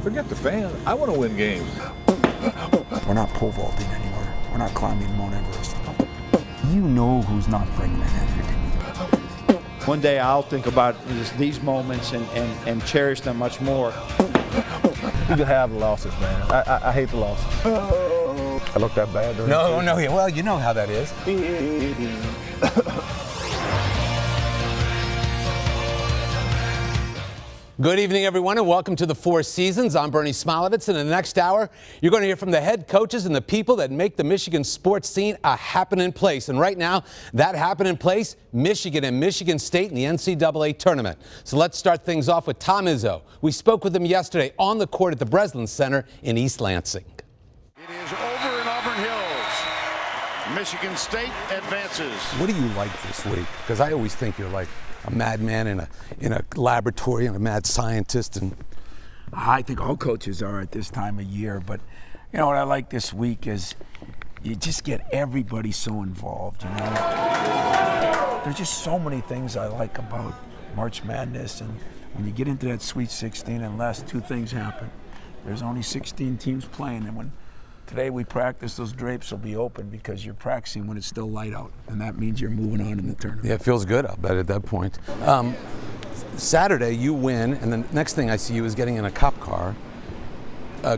Forget the fans. I want to win games. We're not pole vaulting anymore. We're not climbing Mount Everest. You know who's not bringing it in. One day I'll think about these moments and cherish them much more. You can have the losses, man. I hate the losses. I look that bad. No, well, you know how that is. Good evening, everyone, and welcome to the Four Seasons. I'm Bernie Smilovitz, and in the next hour, you're going to hear from the head coaches and the people that make the Michigan sports scene a happening place. And right now, that happening place, Michigan and Michigan State in the NCAA tournament. So let's start things off with Tom Izzo. We spoke with him yesterday on the court at the Breslin Center in East Lansing. It is over in Auburn Hills. Michigan State advances. What do you like this week? Because I always think you're like a madman in a laboratory and a mad scientist. And I think all coaches are at this time of year, but you know what I like this week is you just get everybody so involved, you know. There's just so many things I like about March Madness, and when you get into that Sweet 16 and less, two things happen. There's only 16 teams playing, and when today we practice, those drapes will be open because you're practicing when it's still light out, and that means you're moving on in the tournament. yeah, it feels good, I'll bet, at that point. Saturday, you win, and the next thing I see you is getting in a cop car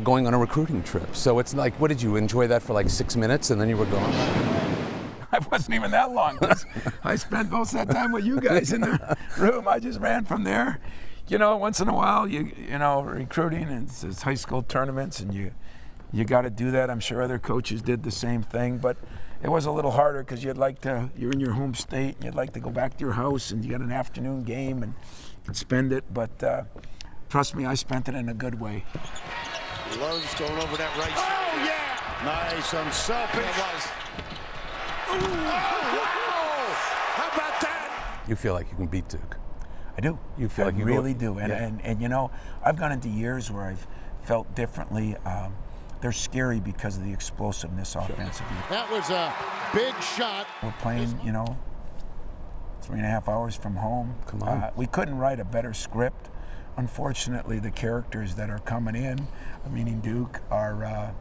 going on a recruiting trip. So it's like, what did you enjoy that for like 6 minutes, and then you were gone? I wasn't even that long. I spent most of that time with you guys in the room. I just ran from there. You know, once in a while, you know, recruiting, and it's high school tournaments, and you got to do that. I'm sure other coaches did the same thing, but it was a little harder because you're in your home state, and you'd like to go back to your house, and you got an afternoon game and spend it. But trust me, I spent it in a good way. Love's going over that right side. Oh, yeah! Nice, unselfish. Oh, wow! How about that? You feel like you can beat Duke. I do. You feel like you really do. And, yeah. and you know, I've gone into years where I've felt differently. They're scary because of the explosiveness offensively. That was a big shot. We're playing, you know, 3.5 hours from home. Come on. We couldn't write a better script. Unfortunately, the characters that are coming in, meaning Duke, are,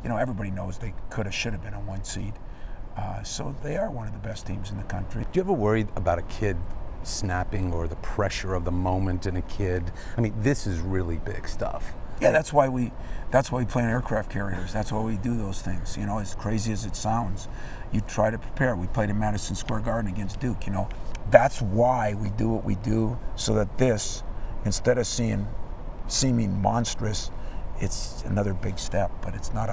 you know, everybody knows they could have, should have been a 1 seed. So they are one of the best teams in the country. Do you ever worry about a kid snapping or the pressure of the moment in a kid? I mean, this is really big stuff. Yeah, that's why we play in aircraft carriers. That's why we do those things. You know, as crazy as it sounds, you try to prepare. We played in Madison Square Garden against Duke. You know, that's why we do what we do, so that this, instead of seeming monstrous, it's another big step. But it's not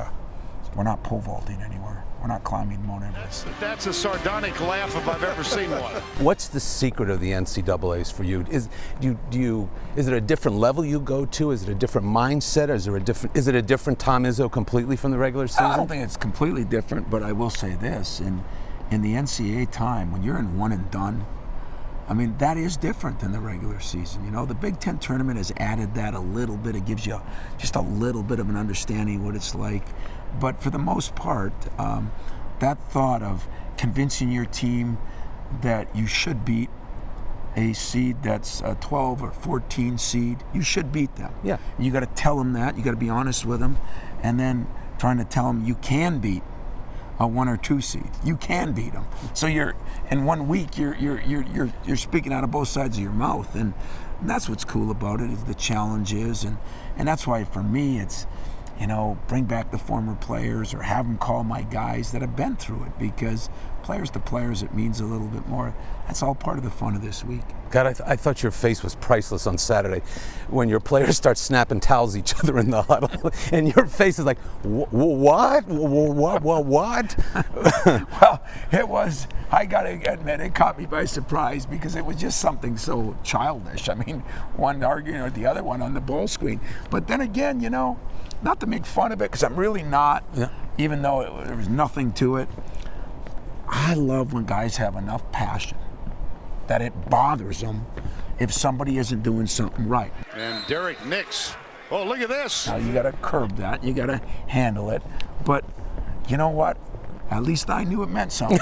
we're not pole vaulting anymore. We're not climbing Mount Everest. That's a sardonic laugh if I've ever seen one. What's the secret of the NCAAs for you? Is it a different level you go to? Is it a different mindset? Is it a different Tom Izzo completely from the regular season? I don't think it's completely different, but I will say this: in the NCAA time, when you're in one and done, I mean, that is different than the regular season. You know, the Big Ten tournament has added that a little bit. It gives you just a little bit of an understanding of what it's like. But for the most part, that thought of convincing your team that you should beat a seed that's a 12 or 14 seed, you should beat them. Yeah. You got to tell them that. You got to be honest with them, and then trying to tell them you can beat a 1 or 2 seed. You can beat them. So you're in 1 week. You're speaking out of both sides of your mouth, and that's what's cool about it. Is the challenge is, and that's why for me it's, you know, bring back the former players or have them call my guys that have been through it, because players to players, it means a little bit more. That's all part of the fun of this week. God, I thought your face was priceless on Saturday when your players start snapping towels each other in the huddle, and your face is like, what? What? Well, it was, I got to admit, it caught me by surprise because it was just something so childish. I mean, one arguing with the other one on the ball screen. But then again, you know, not to make fun of it, because I'm really not, even though there was nothing to it. I love when guys have enough passion that it bothers them if somebody isn't doing something right. And Derek Nix. Oh, look at this. Now you got to curb that. You got to handle it. But you know what? At least I knew it meant something.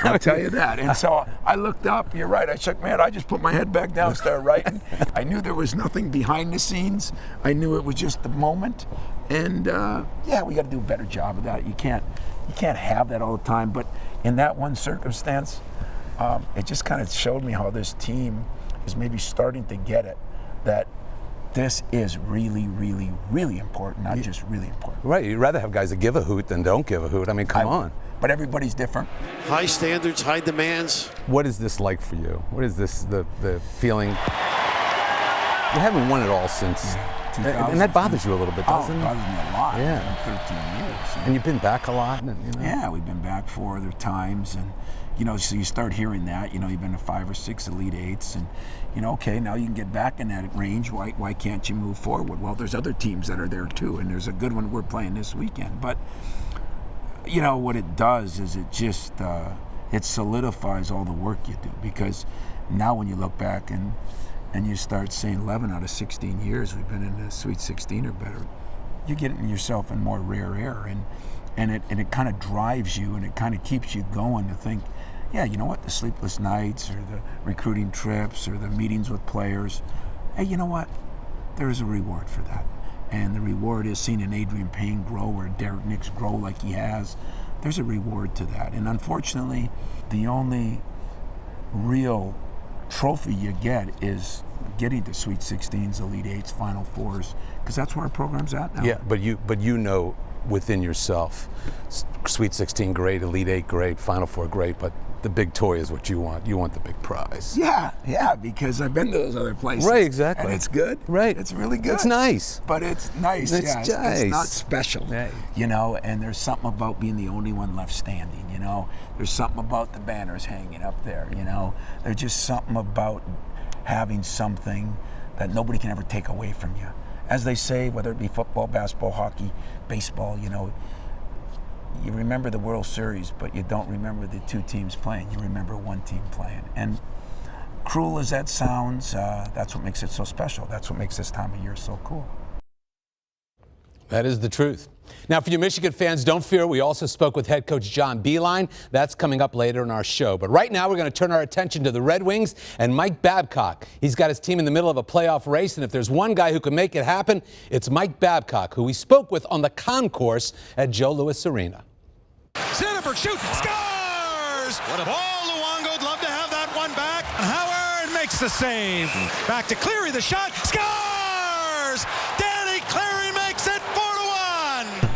I'll tell you that. And so I looked up. You're right. I shook my head. I just put my head back down, started writing. I knew there was nothing behind the scenes. I knew it was just the moment. And yeah, we got to do a better job of that. You can't have that all the time. But in that one circumstance, it just kind of showed me how this team is maybe starting to get it. That this is really, really, really important, not just really important. Right, you'd rather have guys that give a hoot than don't give a hoot. I mean, come on. But everybody's different. High standards, high demands. What is this like for you? What is this, the feeling? You haven't won it all since, and that bothers you a little bit, doesn't it? It bothers me a lot. Yeah. In 13 years. And you've been back a lot, you know? Yeah, we've been back 4 other times, and so you start hearing that. You've been to 5 or 6 Elite Eights, and okay, now you can get back in that range. Why can't you move forward? Well, there's other teams that are there too, and there's a good one we're playing this weekend. But what it does is it just it solidifies all the work you do, because now when you look back and you start saying 11 out of 16 years we've been in the Sweet 16 or better, you're getting yourself in more rare air, and it kind of drives you, and it kind of keeps you going to think, yeah, you know what, the sleepless nights or the recruiting trips or the meetings with players, hey, you know what, there's a reward for that. And the reward is seeing an Adrian Payne grow or Derek Nix grow like he has. There's a reward to that. And unfortunately, the only real trophy you get is getting to Sweet 16s, Elite Eights, Final Fours, because that's where our program's at now. Yeah, but you know within yourself, Sweet 16 great, Elite 8 great, Final Four great, but the big toy is what you want. You want the big prize. Yeah, because I've been to those other places. Right, exactly. And it's good. Right. It's really good. It's nice. But it's nice. It's yeah, nice. It's not special. Right. And there's something about being the only one left standing, There's something about the banners hanging up there, There's just something about having something that nobody can ever take away from you. As they say, whether it be football, basketball, hockey, baseball, you remember the World Series, but you don't remember the 2 teams playing. You remember one team playing. And cruel as that sounds, that's what makes it so special. That's what makes this time of year so cool. That is the truth. Now, for you Michigan fans, don't fear. We also spoke with head coach John Beilein. That's coming up later in our show. But right now, we're going to turn our attention to the Red Wings and Mike Babcock. He's got his team in the middle of a playoff race, and if there's one guy who can make it happen, it's Mike Babcock, who we spoke with on the concourse at Joe Louis Arena. Zetterberg shoots, scores! What a ball, Luongo'd love to have that one back. And Howard makes the save. Back to Cleary, the shot, scores! Danny Cleary makes it 4-1.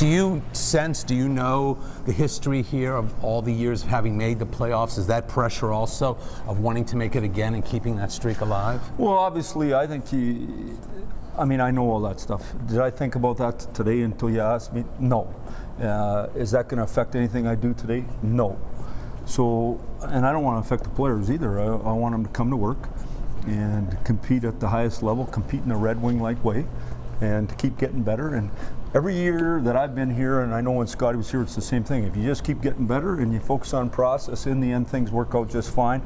Do you know the history here of all the years of having made the playoffs? Is that pressure also of wanting to make it again and keeping that streak alive? Well, obviously, I think I know all that stuff. Did I think about that today until you asked me? No. Is that going to affect anything I do today? No. So, and I don't want to affect the players either. I want them to come to work and compete at the highest level, compete in a Red Wing-like way, and to keep getting better. And every year that I've been here, and I know when Scotty was here, it's the same thing. If you just keep getting better and you focus on process, in the end, things work out just fine.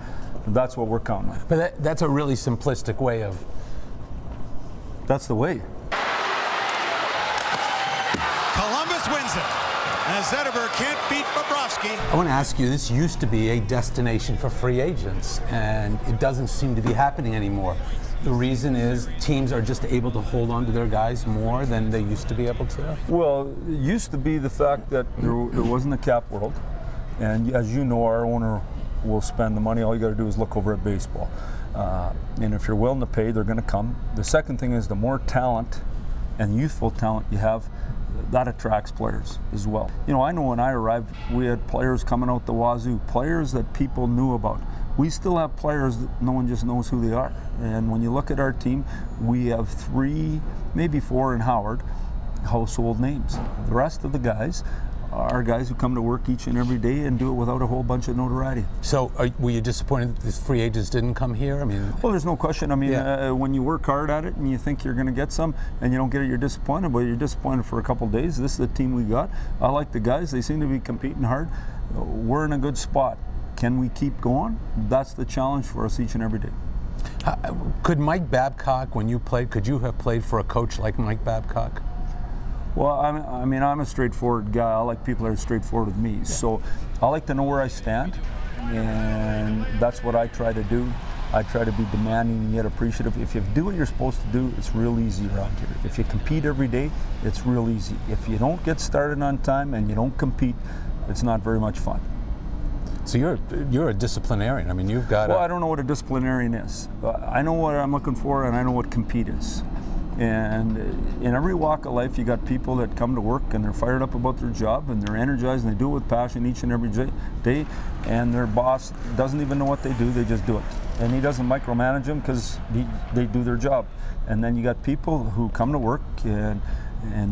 That's what we're counting on. But that's a really simplistic way of... That's the way. Columbus wins it. As Zetterberg can't beat Bobrovsky. I want to ask you, this used to be a destination for free agents, and it doesn't seem to be happening anymore. The reason is teams are just able to hold on to their guys more than they used to be able to? Well, it used to be the fact that there wasn't a cap world. And as you know, our owner will spend the money. All you got to do is look over at baseball. And if you're willing to pay, they're going to come. The second thing is the more talent and youthful talent you have, that attracts players as well. I know when I arrived, we had players coming out the wazoo, players that people knew about. We still have players that no one just knows who they are. And when you look at our team, we have 3, maybe 4 in Howard, household names. The rest of the guys are guys who come to work each and every day and do it without a whole bunch of notoriety. So were you disappointed that these free agents didn't come here? Well, there's no question. When you work hard at it and you think you're going to get some and you don't get it, you're disappointed. But you're disappointed for a couple of days. This is the team we got. I like the guys. They seem to be competing hard. We're in a good spot. Can we keep going? That's the challenge for us each and every day. Could Mike Babcock, when you played, could you have played for a coach like Mike Babcock? Well, I mean, I'm a straightforward guy. I like people that are straightforward with me. So I like to know where I stand, and that's what I try to do. I try to be demanding and yet appreciative. If you do what you're supposed to do, it's real easy around here. If you compete every day, it's real easy. If you don't get started on time and you don't compete, it's not very much fun. So you're a disciplinarian. I mean, you've got. Well, I don't know what a disciplinarian is. I know what I'm looking for, and I know what compete is. And in every walk of life, you got people that come to work and they're fired up about their job and they're energized and they do it with passion each and every day. And their boss doesn't even know what they do; they just do it. And he doesn't micromanage them because they do their job. And then you got people who come to work and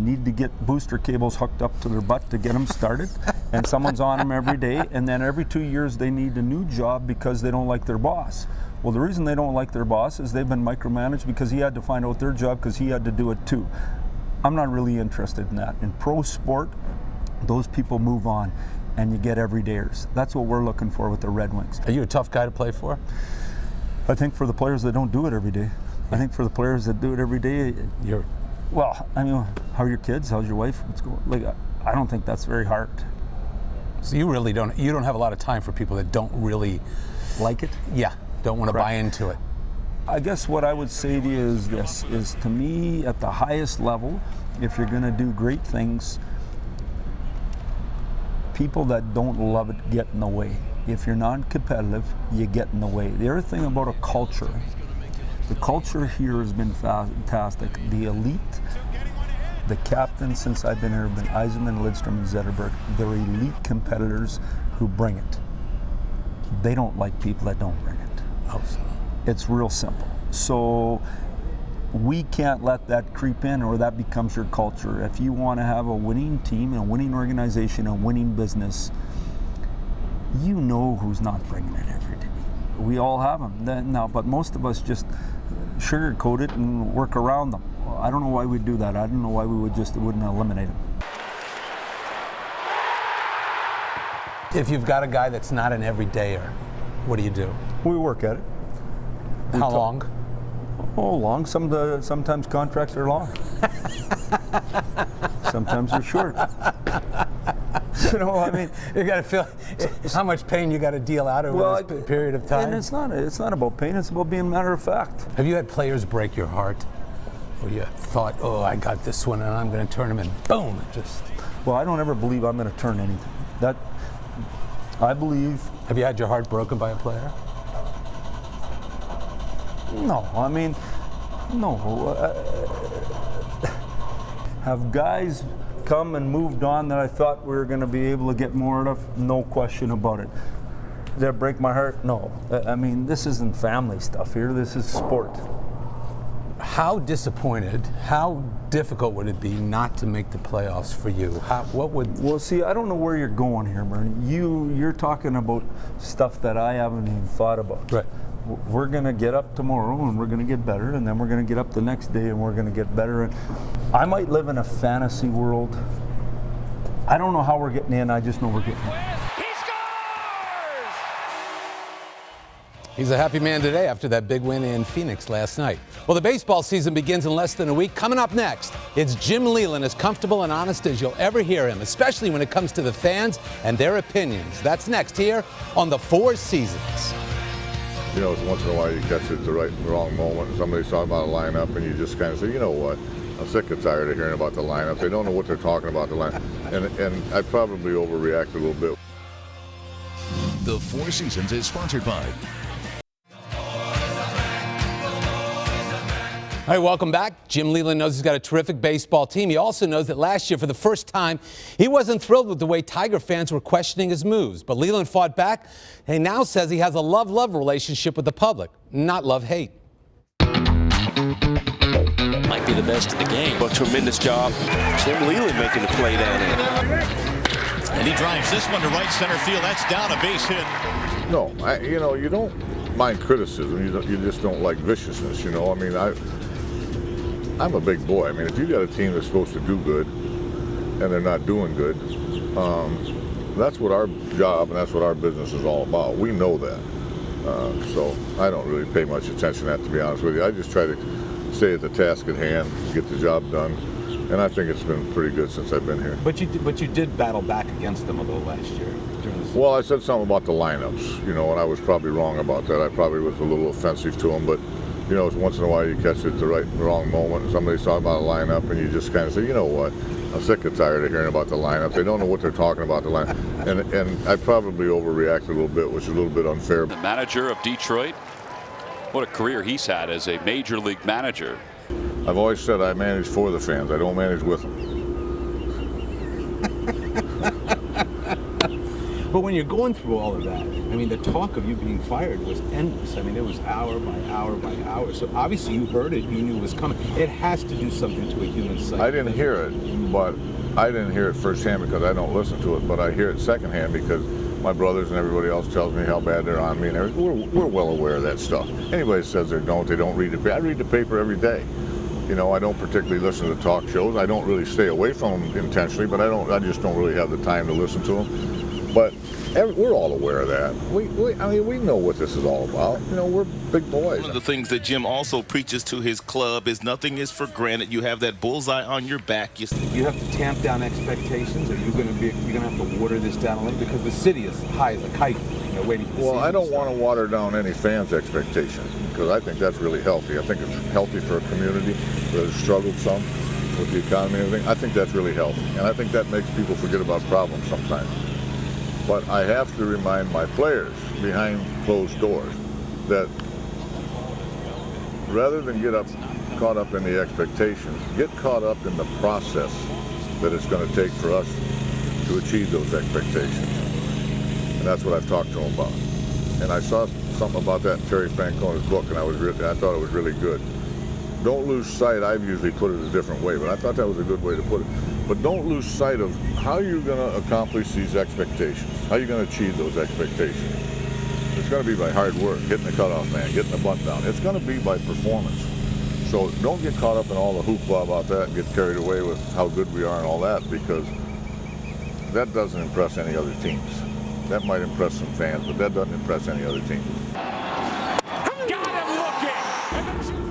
need to get booster cables hooked up to their butt to get them started. And someone's on them every day. And then every 2 years they need a new job because they don't like their boss. Well, the reason they don't like their boss is they've been micromanaged because he had to find out their job because he had to do it too. I'm not really interested in that. In pro sport, those people move on and you get everydayers. That's what we're looking for with the Red Wings. Are you a tough guy to play for? I think for the players that don't do it every day. I think for the players that do it every day, well, I mean, how are your kids? How's your wife? What's going? Like, I don't think that's very hard. So you really don't. You don't have a lot of time for people that don't really like it. Yeah, don't want to buy into it. I guess what I would say to you is this: is to me at the highest level, if you're going to do great things, people that don't love it get in the way. If you're non-competitive, you get in the way. The other thing about a culture, the culture here has been fantastic. The elite, the captains since I've been here have been Yzerman, Lidstrom, and Zetterberg. They're elite competitors who bring it. They don't like people that don't bring it. Oh, so. It's real simple. So we can't let that creep in or that becomes your culture. If you want to have a winning team, and a winning organization, a winning business, you know who's not bringing it every day. We all have them now, but most of us just sugarcoat it and work around them. I don't know why we'd do that. I don't know why we wouldn't eliminate them. If you've got a guy that's not an everydayer, what do you do? We work at it. How long? Oh, long. Sometimes contracts are long. Sometimes they're short. You know, I mean, you got to feel how much pain you got to deal out over this period of time. And it's not about pain. It's about being a matter of fact. Have you had players break your heart, where you thought, "Oh, I got this one, and I'm going to turn him," and boom, it just. Well, I don't ever believe I'm going to turn anything. That I believe. Have you had your heart broken by a player? No, I mean, no. Have guys come and moved on that I thought we were going to be able to get more out of? No question about it. Did that break my heart? No. I mean, this isn't family stuff here. This is sport. How disappointed, how difficult would it be not to make the playoffs for you? What would? Well, see, I don't know where you're going here, Bernie. You're talking about stuff that I haven't even thought about. Right. We're going to get up tomorrow and we're going to get better, and then we're going to get up the next day and we're going to get better. And I might live in a fantasy world. I don't know how we're getting in. I just know we're getting in. He's a happy man today after that big win in Phoenix last night. Well, the baseball season begins in less than a week. Coming up next, it's Jim Leyland, as comfortable and honest as you'll ever hear him, especially when it comes to the fans and their opinions. That's next here on the Four Seasons. You know, once in a while you catch it at the right and wrong moment. Somebody's talking about a lineup, and you just kind of say, you know what? I'm sick and tired of hearing about the lineup. They don't know what they're talking about the lineup, and I probably overreacted a little bit. The Four Seasons is sponsored by. All right, welcome back. Jim Leyland knows he's got a terrific baseball team. He also knows that last year, for the first time, he wasn't thrilled with the way Tiger fans were questioning his moves. But Leyland fought back and now says he has a love-love relationship with the public, not love-hate. Might be the best in the game. A tremendous job. Jim Leyland making the play down there. And he drives this one to right center field. That's down, a base hit. No, you don't mind criticism. You just don't like viciousness. You know, I mean, I'm a big boy. I mean, if you got a team that's supposed to do good and they're not doing good, that's what our job and that's what our business is all about. We know that. So I don't really pay much attention to that, to be honest with you. I just try to stay at the task at hand, get the job done, And I think it's been pretty good since I've been here. But you did battle back against them a little last year during the season. Well, I said something about the lineups, and I was probably wrong about that. I probably was a little offensive to them, but once in a while you catch it at the wrong moment, and somebody's talking about a lineup, and you just kind of say, you know what? I'm sick and tired of hearing about the lineup. They don't know what they're talking about the lineup, and I probably overreacted a little bit, which is a little bit unfair. The manager of Detroit, what a career he's had as a major league manager. I've always said I manage for the fans. I don't manage with them. But when you're going through all of that, I mean, the talk of you being fired was endless. I mean, it was hour by hour by hour. So obviously you heard it. You knew it was coming. It has to do something to a human psyche. I didn't hear it, but I didn't hear it firsthand because I don't listen to it. But I hear it secondhand because my brothers and everybody else tells me how bad they're on me. And we're well aware of that stuff. Anybody says they don't read the paper. I read the paper every day. I don't particularly listen to talk shows. I don't really stay away from them intentionally, but I just don't really have the time to listen to them. But we're all aware of that. We know what this is all about. We're big boys. One of the things that Jim also preaches to his club is nothing is for granted. You have that bullseye on your back. You have to tamp down expectations, or you're going to have to water this down a little, because the city is high as a kite, waiting for the season I don't want to water down any fans' expectations, because I think that's really healthy. I think it's healthy for a community that has struggled some with the economy and everything. I think that's really healthy, and I think that makes people forget about problems sometimes. But I have to remind my players behind closed doors that rather than get caught up in the expectations, get caught up in the process that it's going to take for us to achieve those expectations. And that's what I've talked to them about. And I saw something about that in Terry Francona's book, and I thought it was really good. Don't lose sight. I've usually put it a different way, but I thought that was a good way to put it. But don't lose sight of how you're going to accomplish these expectations, how you're going to achieve those expectations. It's going to be by hard work, hitting the cutoff man, getting the bunt down. It's going to be by performance. So don't get caught up in all the hoopla about that and get carried away with how good we are and all that, because that doesn't impress any other teams. That might impress some fans, but that doesn't impress any other team.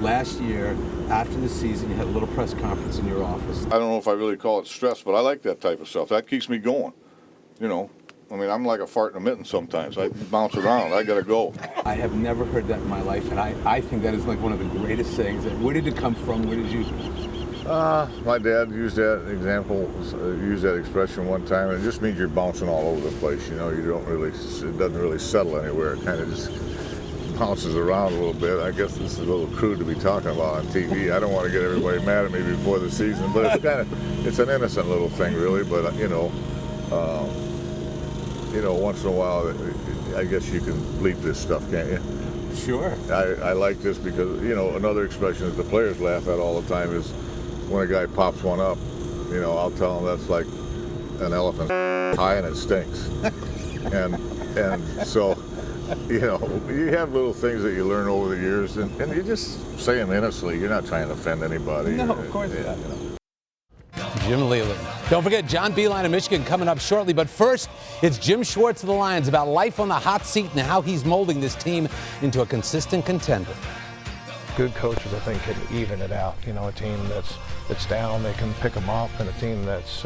Last year, after the season, you had a little press conference in your office. I don't know if I really call it stress, but I like that type of stuff. That keeps me going. I'm like a fart in a mitten sometimes. I bounce around. I got to go. I have never heard that in my life, and I think that is like one of the greatest sayings. Where did it come from? Where did you... My dad used that example, used that expression one time, and it just means you're bouncing all over the place. You don't really, it doesn't really settle anywhere. It kind of just bounces around a little bit. I guess this is a little crude to be talking about on TV. I don't want to get everybody mad at me before the season, but it's an innocent little thing, really. But once in a while, I guess you can bleep this stuff, can't you? Sure. I like this because another expression that the players laugh at all the time is when a guy pops one up. I'll tell him that's like an elephant high and it stinks, and so. You have little things that you learn over the years, and you just say them innocently. You're not trying to offend anybody. No, of course not. Jim Leyland. Don't forget John Beilein of Michigan coming up shortly. But first, it's Jim Schwartz of the Lions about life on the hot seat and how he's molding this team into a consistent contender. Good coaches, I think, can even it out. A team that's down, they can pick them up, and a team that's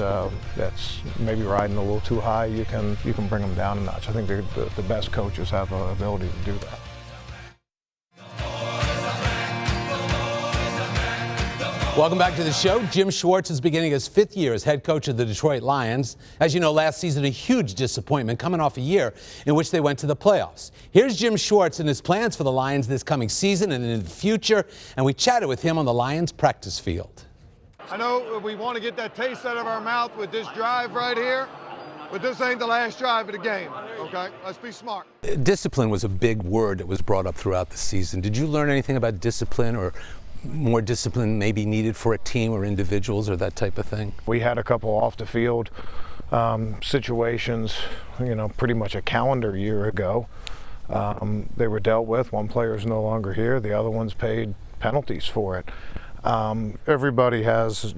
maybe riding a little too high, you can bring them down a notch. I think the best coaches have an ability to do that. Welcome back to the show. Jim Schwartz is beginning his 5th year as head coach of the Detroit Lions. As you know, last season a huge disappointment coming off a year in which they went to the playoffs. Here's Jim Schwartz and his plans for the Lions this coming season and in the future, and we chatted with him on the Lions practice field. I know we want to get that taste out of our mouth with this drive right here, but this ain't the last drive of the game, okay? Let's be smart. Discipline was a big word that was brought up throughout the season. Did you learn anything about discipline, or more discipline may be needed for a team or individuals or that type of thing? We had a couple off the field situations, pretty much a calendar year ago. They were dealt with. One player is no longer here. The other one's paid penalties for it. Everybody has,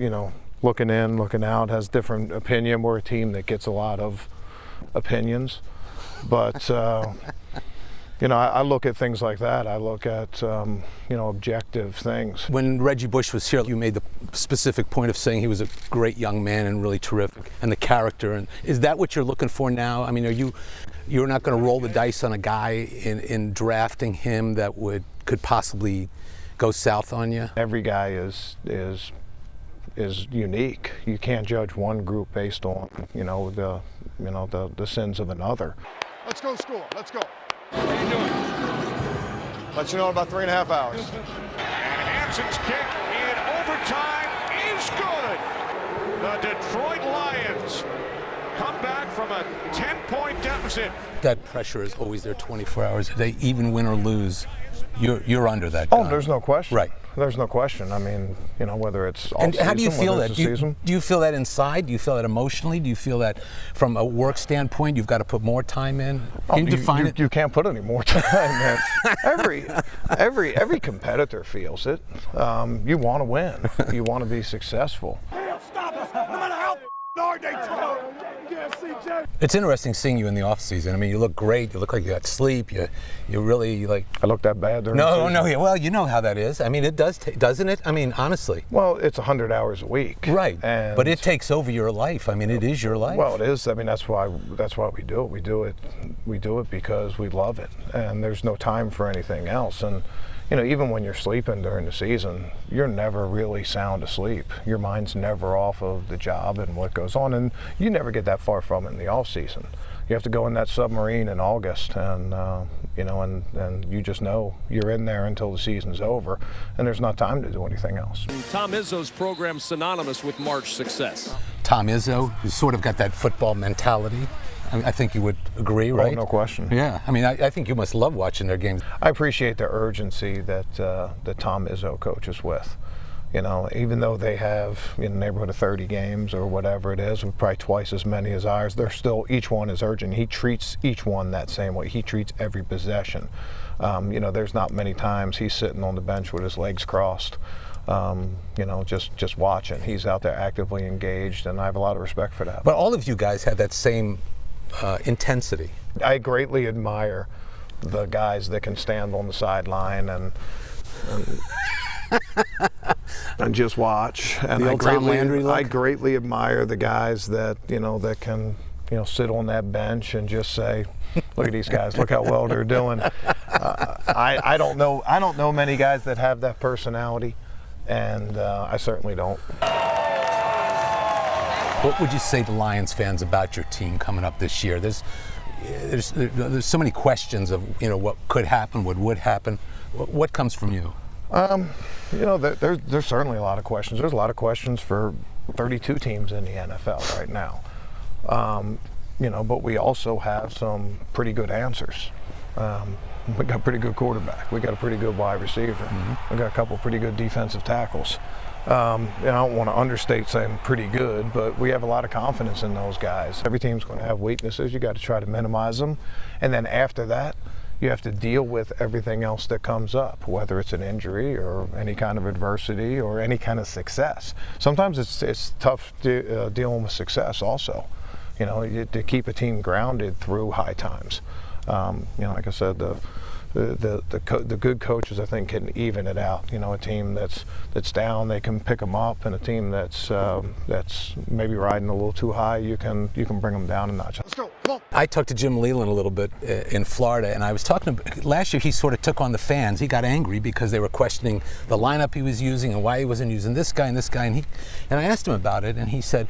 looking in, looking out, has different opinion. We're a team that gets a lot of opinions, but You know, I look at things like that. I look at, you know, objective things. When Reggie Bush was here, you made the specific point of saying he was a great young man and really terrific, and the character. And is that what you're looking for now? I mean, you're not going to roll the dice on a guy in drafting him that could possibly go south on you? Every guy is unique. You can't judge one group based on, the sins of another. Let's go score. Let's go. How you doing? Let you know in about 3.5 hours. And Hanson's kick in overtime is good. The Detroit Lions come back from a 10-point deficit. That pressure is always there 24 hours a day, even win or lose. You're under that gun. Oh, there's no question. Right. There's no question. I mean, you know, whether it's all and season, how do you feel whether that? it's a Do you feel that inside? Do you feel that emotionally? Do you feel that from a work standpoint, you've got to put more time in? Can you define it? You can't put any more time in. Every competitor feels it. You want to win. You want to be successful. Stop us, no matter how hard they throw. It's interesting seeing you in the off season. I mean, you look great. You look like you got sleep. You really like. I look that bad during the season? No. Yeah, well, you know how that is. I mean, it does, doesn't it? I mean, honestly. Well, it's 100 hours a week. Right. And but it takes over your life. I mean, it is your life. Well, it is. I mean, that's why we do it. We do it because we love it, and there's no time for anything else. And you know, even when you're sleeping during the season, you're never really sound asleep. Your mind's never off of the job and what goes on, and you never get that far from it in the off season. You have to go in that submarine in August, and and you just know you're in there until the season's over, and there's not time to do anything else. Tom Izzo's program synonymous with March success. Tom Izzo, who's sort of got that football mentality. I think you would agree, right? Oh, no question. Yeah, I mean, I think you must love watching their games. I appreciate the urgency that Tom Izzo coaches with. You know, even though they have in the neighborhood of 30 games or whatever it is, probably twice as many as ours, they're still, each one is urgent. He treats each one that same way. He treats every possession. There's not many times he's sitting on the bench with his legs crossed. Just watching. He's out there actively engaged, and I have a lot of respect for that. But all of you guys have that same intensity. I greatly admire the guys that can stand on the sideline and just watch. And I greatly admire the guys that that can sit on that bench and just say, look at these guys, look how well they're doing. I don't know many guys that have that personality, and I certainly don't. What would you say to Lions fans about your team coming up this year? There's so many questions of what could happen, what would happen. What comes from you? There's certainly a lot of questions. There's a lot of questions for 32 teams in the NFL right now. But we also have some pretty good answers. We got a pretty good quarterback. We got a pretty good wide receiver. Mm-hmm. We got a couple pretty good defensive tackles. I don't want to understate saying pretty good, but we have a lot of confidence in those guys. Every team's going to have weaknesses. You got to try to minimize them, and then after that, you have to deal with everything else that comes up, whether it's an injury or any kind of adversity or any kind of success. Sometimes it's tough dealing with success also. To keep a team grounded through high times. Like I said, the good coaches, I think, can even it out. A team that's down, they can pick them up, and a team that's maybe riding a little too high, you can bring them down a notch. Let's go. Come on. I talked to Jim Leland a little bit in Florida, and I was talking to him. Last year he sort of took on the fans. He got angry because they were questioning the lineup he was using and why he wasn't using this guy and this guy. And I asked him about it, and he said,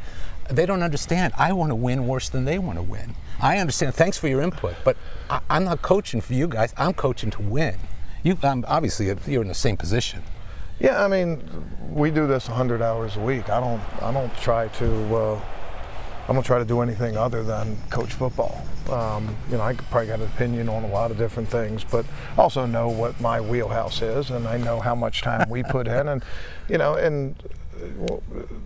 they don't understand. I want to win worse than they want to win. I understand. Thanks for your input, but I'm not coaching for you guys. I'm coaching to win. Obviously, you're in the same position. Yeah, I mean, we do this 100 hours a week. I don't try to do anything other than coach football. I probably got an opinion on a lot of different things, but I also know what my wheelhouse is, and I know how much time we put in, and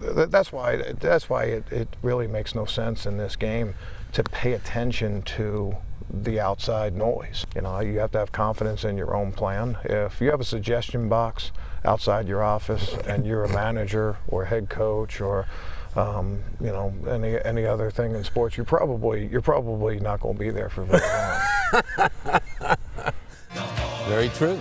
that's why it really makes no sense in this game to pay attention to the outside noise. You have to have confidence in your own plan. If you have a suggestion box outside your office and you're a manager or head coach or any other thing in sports, you're probably not going to be there for very long. Very true.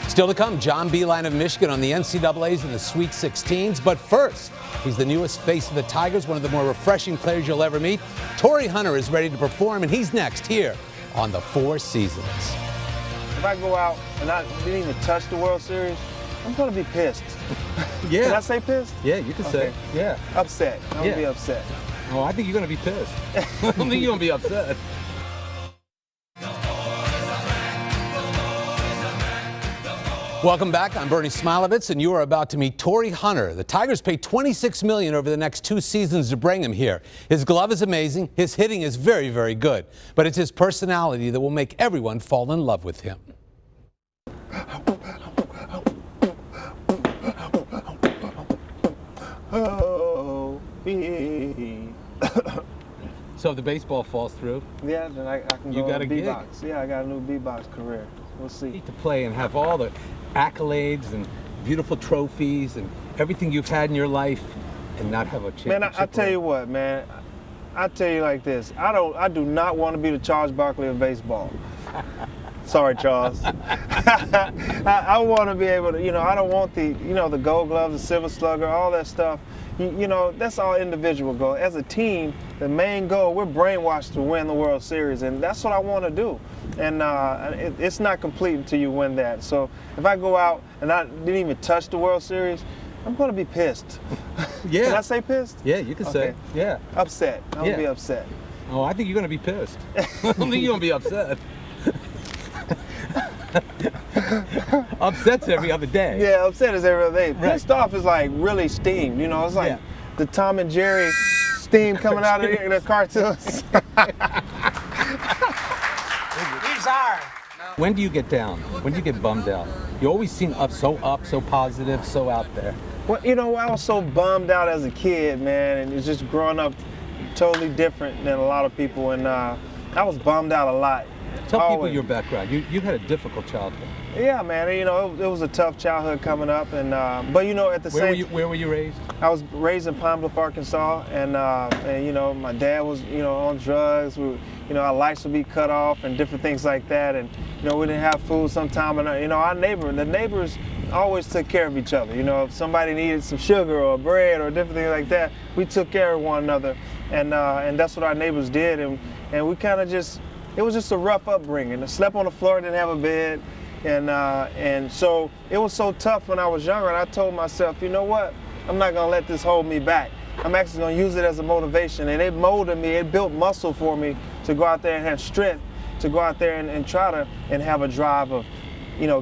Still to come, John Beilein of Michigan on the NCAAs in the Sweet 16s. But first, he's the newest face of the Tigers, one of the more refreshing players you'll ever meet. Torrey Hunter is ready to perform, and he's next here on the Four Seasons. If I go out and I didn't even touch the World Series, I'm going to be pissed. Yeah. Can I say pissed? Yeah, you can say. Yeah. Upset. I'm going to be upset. Oh, I think you're going to be pissed. I don't think you're going to be upset. Welcome back. I'm Bernie Smilovitz, and you are about to meet Torrey Hunter. The Tigers paid $26 million over the next 2 seasons to bring him here. His glove is amazing. His hitting is very, very good. But it's his personality that will make everyone fall in love with him. Oh, So if the baseball falls through, yeah, then I can you go got a gig. B-box. Yeah, I got a new B-box career. We'll see. To play and have all the accolades and beautiful trophies and everything you've had in your life and not have a championship. Man, I tell you what, man. I tell you like this. I do not want to be the Charles Barkley of baseball. Sorry, Charles. I want to be able to, I don't want the Gold Gloves, the Silver Slugger, all that stuff. That's all individual goal. As a team, the main goal, we're brainwashed to win the World Series, and that's what I want to do. And it's not complete until you win that. So if I go out and I didn't even touch the World Series, I'm going to be pissed. Yeah. Can I say pissed? Yeah, you can say. Yeah. Upset. I'm going to be upset. Oh, I think you're going to be pissed. I don't think you're going to be upset. Upset's every other day. Yeah, upset is every other day. Right. Pissed off is like really steamed. It's like the Tom and Jerry steam coming out of the cartoons. These are. When do you get down? When do you get bummed out? You always seem so positive, so out there. Well, I was so bummed out as a kid, man, and it's just growing up totally different than a lot of people, and I was bummed out a lot. Tell people your background. You had a difficult childhood. Yeah, man. It was a tough childhood coming up, and but at the where were you raised? I was raised in Pine Bluff, Arkansas, and my dad was on drugs. Our lights would be cut off and different things like that, and we didn't have food sometime, and the neighbors always took care of each other. If somebody needed some sugar or bread or different things like that, we took care of one another, and that's what our neighbors did, and we kind of just. It was just a rough upbringing. I slept on the floor, didn't have a bed, and so it was so tough when I was younger. And I told myself, you know what? I'm not gonna let this hold me back. I'm actually gonna use it as a motivation, and it molded me. It built muscle for me to go out there and have strength, to go out there and try to have a drive of,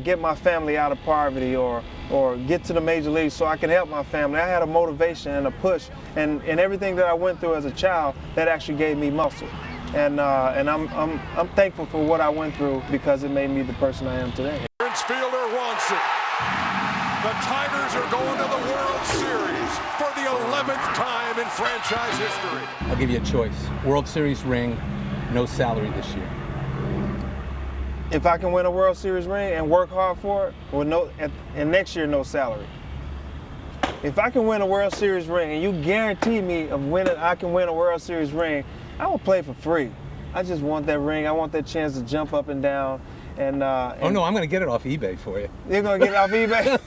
get my family out of poverty or get to the major leagues so I can help my family. I had a motivation and a push, and everything that I went through as a child that actually gave me muscle. And I'm thankful for what I went through because it made me the person I am today. Prince Fielder wants it. The Tigers are going to the World Series for the 11th time in franchise history. I'll give you a choice. World Series ring, no salary this year. If I can win a World Series ring and work hard for it, and next year no salary. If I can win a World Series ring and you guarantee me I can win a World Series ring, I will play for free. I just want that ring. I want that chance to jump up and down. And oh no, I'm going to get it off eBay for you. You're going to get it off eBay?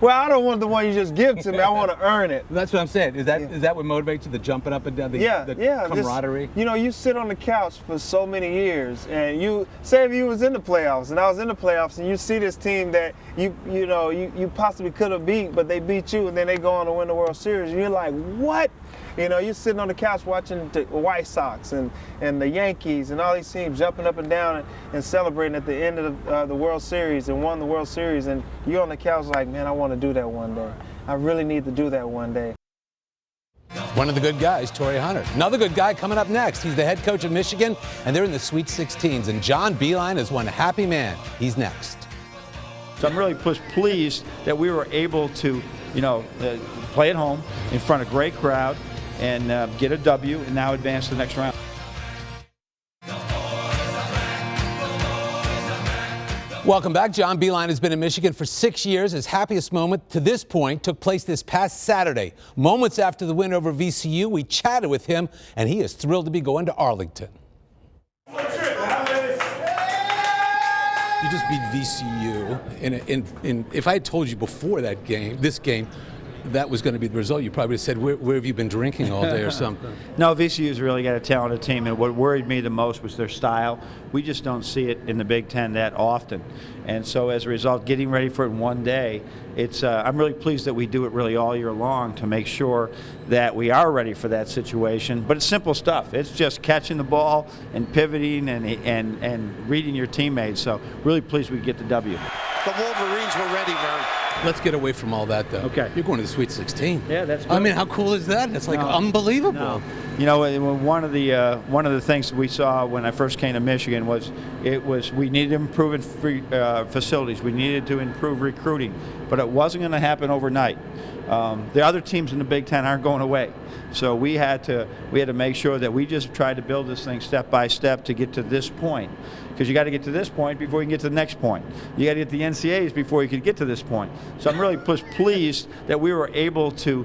Well, I don't want the one you just give to me. I want to earn it. That's what I'm saying. Is that what motivates you? The jumping up and down, the camaraderie? Just, you sit on the couch for so many years, and say if you was in the playoffs, and I was in the playoffs, and you see this team that you possibly could have beat, but they beat you, and then they go on to win the World Series, and you're like, what? You're sitting on the couch watching the White Sox and the Yankees and all these teams jumping up and down and celebrating at the end of the World Series and won the World Series, and you're on the couch like, man, I want to do that one day. I really need to do that one day. One of the good guys, Torrey Hunter. Another good guy coming up next. He's the head coach of Michigan, and they're in the Sweet 16s, and John Beilein is one happy man. He's next. So I'm really pleased that we were able to, play at home in front of a great crowd and get a W and now advance to the next round. Welcome back. John Beilein has been in Michigan for 6 years. His happiest moment to this point took place this past Saturday. Moments after the win over VCU, we chatted with him, and he is thrilled to be going to Arlington. You just beat VCU. And if I had told you before that game, this game, that was going to be the result, you probably would have said, where have you been drinking all day or something? No, VCU's really got a talented team, and what worried me the most was their style. We just don't see it in the Big Ten that often. And so as a result, getting ready for it in one day, I'm really pleased that we do it really all year long to make sure that we are ready for that situation. But it's simple stuff. It's just catching the ball and pivoting and reading your teammates. So really pleased we get the W. The Wolverines were ready, Vern. Let's get away from all that, though. Okay. You're going to the Sweet 16. Yeah, that's good. I mean, how cool is that? It's like unbelievable. No. You know, one of the things we saw when I first came to Michigan was we needed to improve facilities. We needed to improve recruiting, but it wasn't going to happen overnight. The other teams in the Big Ten aren't going away, so we had to make sure that we just tried to build this thing step by step to get to this point. Because you got to get to this point before you can get to the next point. You got to get the NCAAs before you could get to this point. So I'm really pleased that we were able to,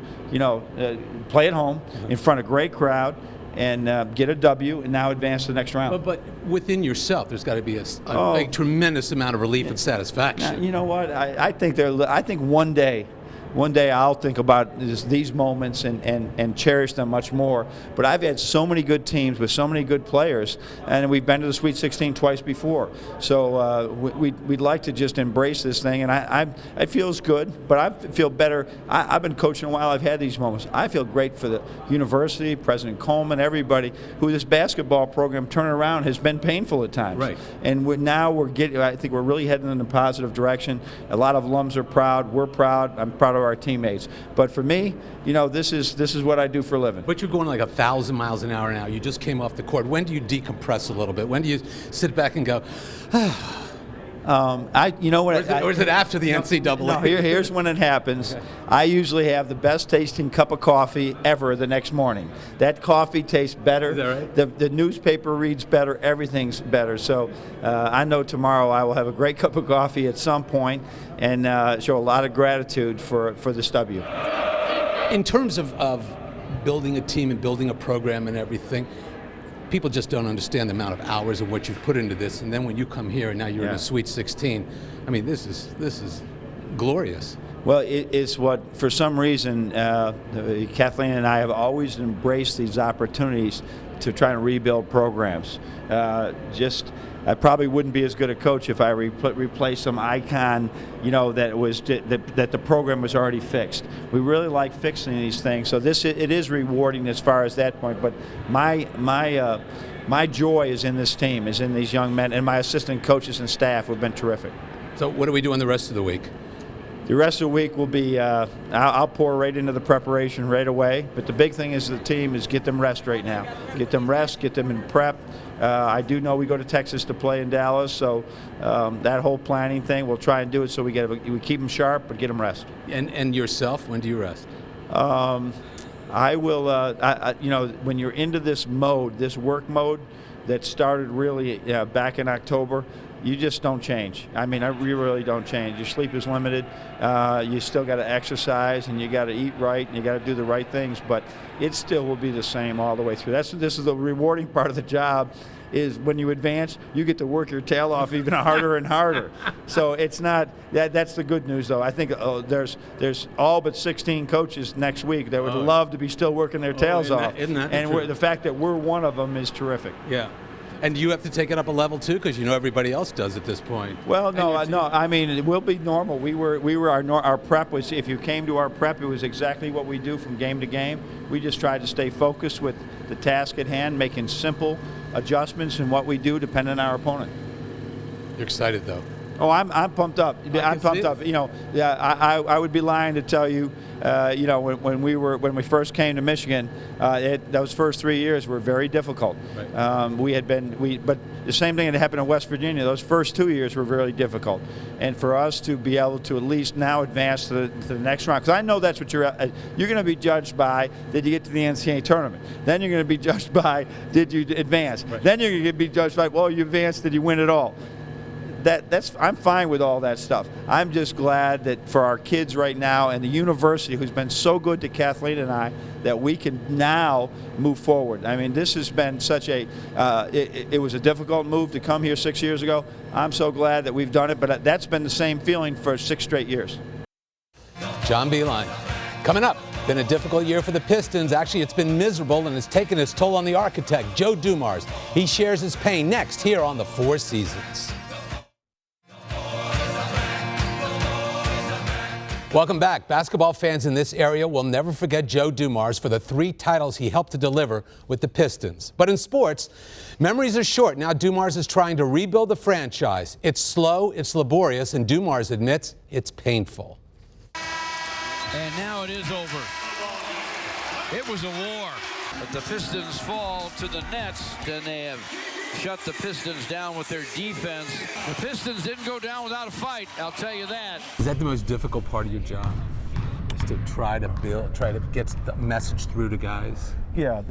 play at home in front of a great crowd and get a W and now advance to the next round. But within yourself, there's got to be a tremendous amount of relief and satisfaction. You know what? I think one day I'll think about these moments and cherish them much more. But I've had so many good teams with so many good players, and we've been to the Sweet 16 twice before. So we'd like to just embrace this thing, and it feels good, but I feel better. I've been coaching a while. I've had these moments. I feel great for the university, President Coleman, everybody, who this basketball program turnaround has been painful at times. Right. And I think we're really heading in a positive direction. A lot of alums are proud. We're proud. I'm proud of our teammates. But for me, this is what I do for a living. But you're going like 1,000 miles an hour now. You just came off the court. When do you decompress a little bit? When do you sit back and go, or is it after the NCAA? No, here's when it happens. Okay. I usually have the best tasting cup of coffee ever the next morning. That coffee tastes better. Is that right? The newspaper reads better. Everything's better. So I know tomorrow I will have a great cup of coffee at some point and show a lot of gratitude for this W. In terms of building a team and building a program and everything, people just don't understand the amount of hours and what you've put into this. And then when you come here and now you're in the Sweet 16, I mean, this is glorious. Well, it's what, for some reason, Kathleen and I have always embraced these opportunities to try and rebuild programs. I probably wouldn't be as good a coach if I replaced some icon, that the program was already fixed. We really like fixing these things, so it is rewarding as far as that point. But my joy is in this team, is in these young men, and my assistant coaches and staff who have been terrific. So what are we doing the rest of the week? The rest of the week will be, I'll pour right into the preparation right away. But the big thing is the team is get them rest right now. Get them rest, get them in prep. I do know we go to Texas to play in Dallas, so that whole planning thing, we'll try and do it so we keep them sharp, but get them rest. And yourself, when do you rest? I will, when you're into this mode, this work mode that started really back in October, you just don't change. I mean, you really don't change. Your sleep is limited. You still got to exercise, and you got to eat right, and you got to do the right things. But it still will be the same all the way through. This is the rewarding part of the job. Is when you advance, you get to work your tail off even harder and harder. So it's not that's the good news, though. I think there's all but 16 coaches next week that would love to be still working their tails off. Isn't that and the fact that we're one of them is terrific. Yeah. And you have to take it up a level too, because everybody else does at this point. Well, no. I mean, it will be normal. Our prep was. If you came to our prep, it was exactly what we do from game to game. We just tried to stay focused with the task at hand, making simple adjustments in what we do, depending on our opponent. You're excited, though. Oh, I'm pumped up. I'm pumped up. I would be lying to tell you. When we first came to Michigan, those first 3 years were very difficult. Right. But the same thing had happened in West Virginia. Those first 2 years were really difficult, and for us to be able to at least now advance to the next round, because I know that's what you're going to be judged by. Did you get to the NCAA tournament? Then you're going to be judged by did you advance? Right. Then you're going to be judged by, well, you advanced. Did you win it all? I'm fine with all that stuff. I'm just glad that for our kids right now and the university, who's been so good to Kathleen and I, that we can now move forward. I mean, this has been such a, it was a difficult move to come here 6 years ago. I'm so glad that we've done it, but that's been the same feeling for 6 straight years. John Beilein. Coming up, been a difficult year for the Pistons. Actually, it's been miserable and has taken its toll on the architect, Joe Dumars. He shares his pain next here on the Four Seasons. Welcome back. Basketball fans in this area will never forget Joe Dumars for the 3 titles he helped to deliver with the Pistons. But in sports, memories are short. Now Dumars is trying to rebuild the franchise. It's slow, it's laborious, and Dumars admits it's painful. And now it is over. It was a war. But the Pistons fall to the Nets, and they have shut the Pistons down with their defense. The Pistons didn't go down without a fight, I'll tell you that. Is that the most difficult part of your job? Is to try to get the message through to guys? Yeah,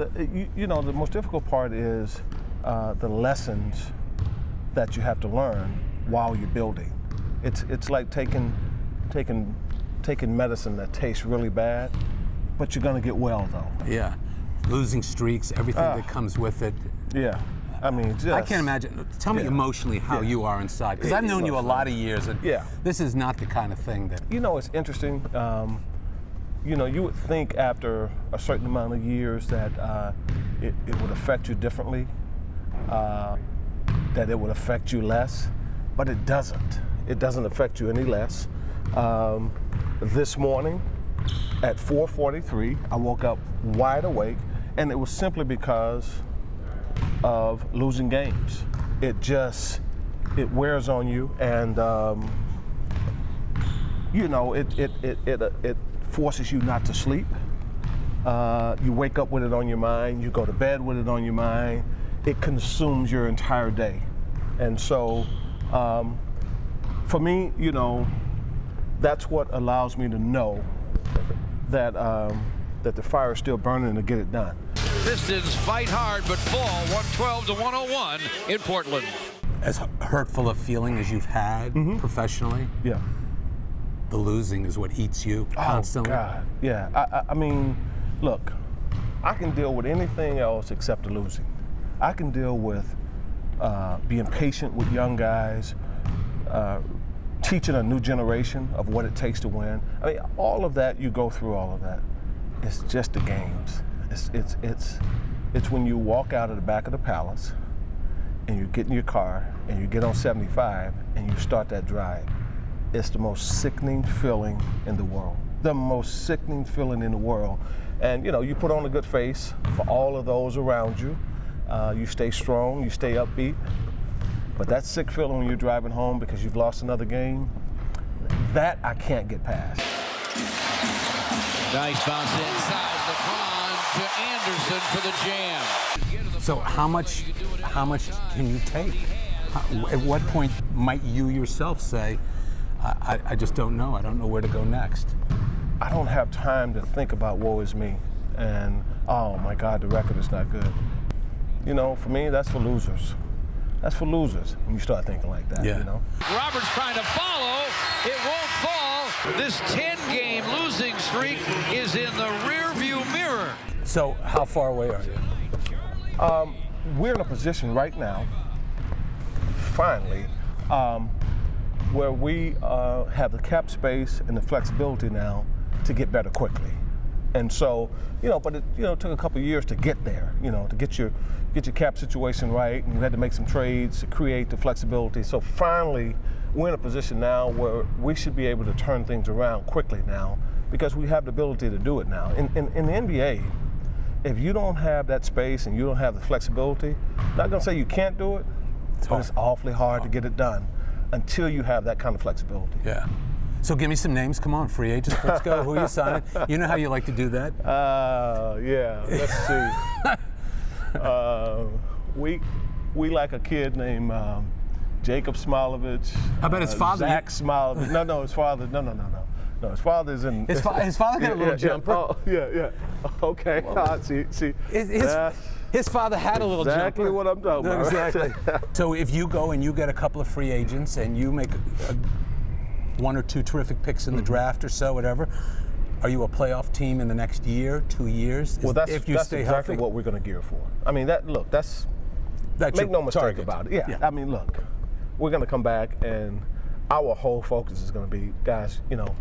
you know, the most difficult part is the lessons that you have to learn while you're building. It's like taking medicine that tastes really bad, but you're gonna get well though. Yeah, losing streaks, everything that comes with it. Yeah, I mean, just, I can't imagine. Tell me emotionally how you are inside, because I've known you a lot of years, and this is not the kind of thing that. You know, it's interesting. You know, you would think after a certain amount of years that it would affect you differently, that it would affect you less, but it doesn't. It doesn't affect you any less. This morning at 4:43, I woke up wide awake, and it was simply because of losing games. It wears on you, and you know, it forces you not to sleep. You wake up with it on your mind, you go to bed with it on your mind. It consumes your entire day. And so for me, you know, that's what allows me to know that that the fire is still burning to get it done. Pistons fight hard but fall 112-101 in Portland. As hurtful a feeling as you've had professionally, the losing is what eats you constantly. Oh God, yeah. I mean, look, I can deal with anything else except the losing. I can deal with being patient with young guys, teaching a new generation of what it takes to win. I mean, all of that, you go through all of that. It's just the games. It's when you walk out of the back of the palace and you get in your car and you get on 75 and you start that drive. It's the most sickening feeling in the world. The most sickening feeling in the world. And you know, you put on a good face for all of those around you. You stay strong, you stay upbeat. But that sick feeling when you're driving home because you've lost another game, that I can't get past. Nice bounce inside LeBron to Anderson for the jam. So how much can you take? At what point might you yourself say, I just don't know. I don't know where to go next? I don't have time to think about woe is me and, oh my God, the record is not good. You know, for me, that's for losers. That's for losers when you start thinking like that, you know? Roberts trying to follow. It won't fall. This 10-game losing streak is in the rearview mirror. So how far away are you? We're in a position right now, finally, where we have the cap space and the flexibility now to get better quickly. And so, you know, but it, you know, took a couple of years to get there, you know, to get your cap situation right, and we had to make some trades to create the flexibility. So finally, we're in a position now where we should be able to turn things around quickly now because we have the ability to do it now. In the NBA, if you don't have that space and you don't have the flexibility, I'm not gonna say you can't do it, but it's awfully hard to get it done until you have that kind of flexibility. Yeah. So give me some names. Come on, free agents. Let's go. Who are you signing? You know how you like to do that. Yeah. Let's see. We like a kid named Jacob Smilovich. How about his father? Zach Smilovich. No, his father. No, his father's in. His father got a little jumper. Oh, yeah. Okay. See. His father had a little exactly jumper. what I'm talking about. Exactly. So if you go and you get a couple of free agents and you make one or two terrific picks in the draft or so, whatever, are you a playoff team in the next year, 2 years? Well, that's if you that's stay exactly healthy? what we're going to gear for. I mean, that's That's make your no mistake target. about it. Yeah. I mean, look, we're going to come back and our whole focus is going to be, guys, you know,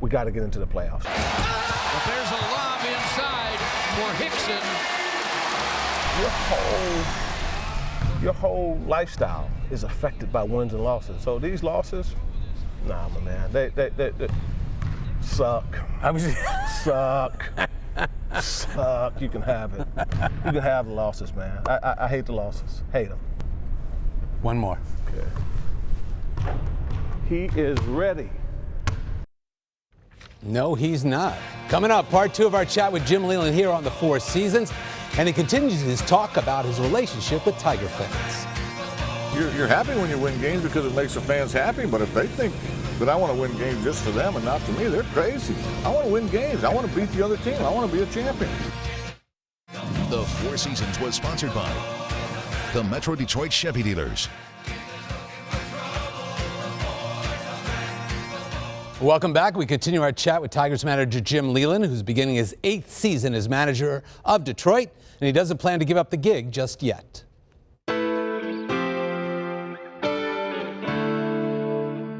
we got to get into the playoffs. But there's a lob inside for Hickson. Your whole lifestyle is affected by wins and losses. So these losses, nah, my man, they suck. Suck. Suck. You can have it. You can have the losses, man. I hate the losses. Hate them. One more. Okay. He is ready. No, he's not. Coming up, part 2 of our chat with Jim Leyland here on the Four Seasons. And he continues his talk about his relationship with Tiger fans. You're happy when you win games because it makes the fans happy, but if they think that I want to win games just for them and not for me, they're crazy. I want to win games. I want to beat the other team. I want to be a champion. The Four Seasons was sponsored by the Metro Detroit Chevy Dealers. Welcome back. We continue our chat with Tigers manager Jim Leyland, who's beginning his 8th season as manager of Detroit, and he doesn't plan to give up the gig just yet.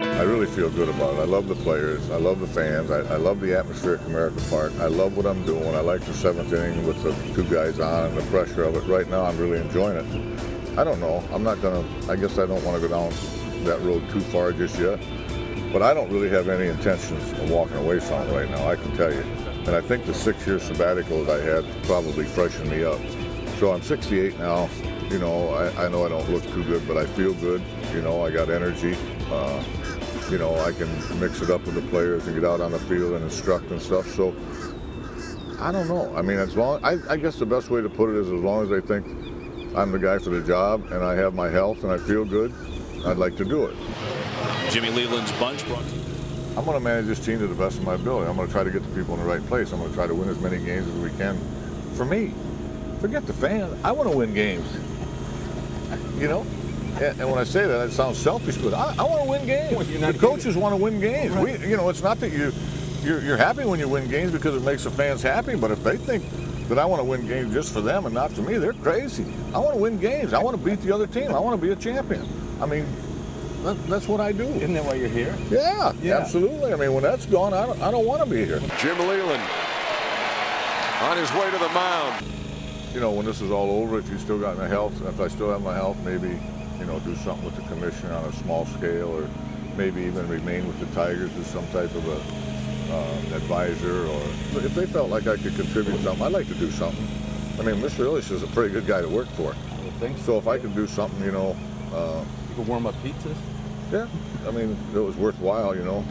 I really feel good about it. I love the players. I love the fans. I love the atmosphere at Comerica Park. I love what I'm doing. I like the 7th inning with the 2 guys on and the pressure of it. Right now, I'm really enjoying it. I don't know. I guess I don't want to go down that road too far just yet. But I don't really have any intentions of walking away from it right now, I can tell you. And I think the 6-year sabbatical that I had probably freshened me up. So I'm 68 now. You know I don't look too good, but I feel good. You know, I got energy. You know, I can mix it up with the players and get out on the field and instruct and stuff. So I don't know. I mean, I guess the best way to put it is as long as they think I'm the guy for the job and I have my health and I feel good, I'd like to do it. Jimmy Leyland's bunch brought to you. I'm going to manage this team to the best of my ability. I'm going to try to get the people in the right place. I'm going to try to win as many games as we can. For me, forget the fan. I want to win games. You know? And when I say that, it sounds selfish, but I want to win games. The coaches want to win games. Right. You know, it's not that you're happy when you win games because it makes the fans happy, but if they think that I want to win games just for them and not for me, they're crazy. I want to win games. I want to beat the other team. I want to be a champion. I mean, that's what I do. Isn't that why you're here? Yeah, absolutely. I mean, when that's gone, I don't want to be here. Jim Leyland on his way to the mound. You know, when this is all over, if you still got my health, if I still have my health, maybe, you know, do something with the commission on a small scale, or maybe even remain with the Tigers as some type of a advisor, or if they felt like I could contribute something, I'd like to do something. I mean, Mr. Illich is a pretty good guy to work for. So if I could do something, you know. You could warm up pizzas? Yeah, I mean, it was worthwhile, you know.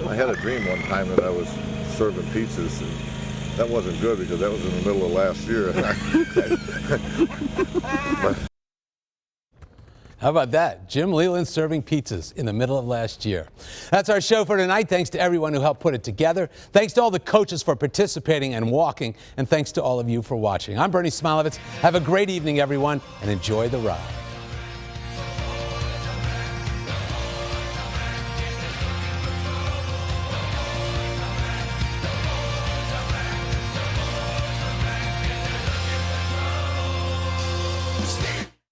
I had a dream one time that I was serving pizzas, and that wasn't good because that was in the middle of last year. How about that? Jim Leyland serving pizzas in the middle of last year. That's our show for tonight. Thanks to everyone who helped put it together. Thanks to all the coaches for participating and walking. And thanks to all of you for watching. I'm Bernie Smilovitz. Have a great evening, everyone, and enjoy the ride.